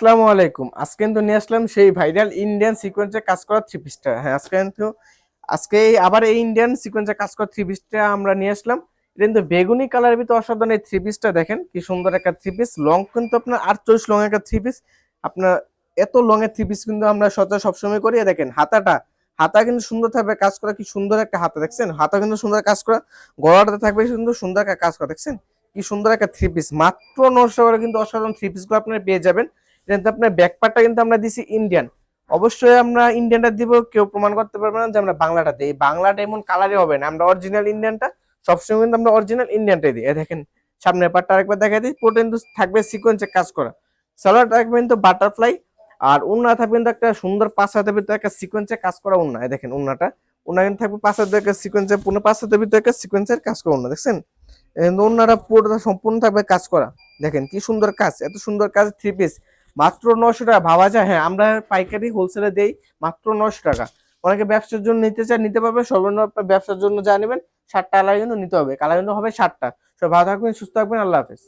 আসসালামু আলাইকুম। আজকে কিন্তু নিয়ে আসলাম সেই ভাইরাল ইন্ডিয়ান সিকোয়েন্সে কাজ করা থ্রি পিসটা। হ্যাঁ, আজকে আবার এই ইন্ডিয়ান সিকোয়েন্সে কাজ করা থ্রি পিসটা আমরা নিয়ে আসলাম। এটা কিন্তু বেগুনি কালারের ভিতরে অসাধারণ এই থ্রি পিসটা দেখেন কি সুন্দর একটা থ্রি পিস। লং কিন্তু আপনার 48 লং একটা থ্রি পিস। আপনার এত লং এর থ্রি পিস কিন্তু আমরা সচরাচর সবসময় করি। দেখেন হাতা কিন্তু সুন্দর থাকবে কাজ করা, কি সুন্দর একটা হাতা দেখছেন, হাতা কিন্তু সুন্দর কাজ করা, গলাটাতে থাকবে কিন্তু সুন্দর একটা কাজ করা দেখছেন কি সুন্দর একটা থ্রি পিস। মাত্র 900 করে কিন্তু অসাধারণ থ্রি পিস গুলো আপনারা পেয়ে যাবেন। কিন্তু আপনার ব্যাকপার্টটা কিন্তু আমরা দিছি ইন্ডিয়ান। অবশ্যই আমরা ইন্ডিয়ানটা দিব, কেউ প্রমাণ করতে পারবে না যে আমরা বাংলাটা দিই। বাংলাটা এমন কালারই হবে না, আমরা অরিজিনাল ইন্ডিয়ানটা সবসময় কিন্তু আমরা অরিজিনাল ইন্ডিয়ানটাই দিই। দেখেন সামনের পার্টটা আরেকবার দেখাই দিই, পুরো কিন্তু থাকবে সিকোয়েন্সে কাজ করা। সালোয়ার থাকবে কিন্তু বাটারফ্লাই, আর উন্না থাকবে কিন্তু একটা সুন্দর 5 হাতের ভিতরে একটা সিকোয়েন্সে কাজ করা উন্না। দেখেন উন্না কিন্তু থাকবে 5 হাতের একটা সিকোয়েন্সে, পুরো 5 হাতের ভিতরে একটা সিকোয়েন্সের কাজ করা উন্না দেখছেন। ওড়নাটা পুরোটা সম্পূর্ণ থাকবে কাজ করা। দেখেন কি সুন্দর কাজ, এত সুন্দর কাজ থ্রি পিস মাত্র 900 টাকা। ভাবা যায়? হ্যাঁ, আমরা পাইকারি হোলসেলে দেই মাত্র 900 টাকা। অনেকে ব্যবসার জন্য নিতে চায়, নিতে পারবে। সর্বনিম্ন আপনার ব্যবসার জন্য যা নেবেন 60টা কালার কিন্তু নিতে হবে, কালার কিন্তু হবে 60টা। সব ভালো থাকবেন, সুস্থ থাকবেন, আল্লাহ হাফেজ।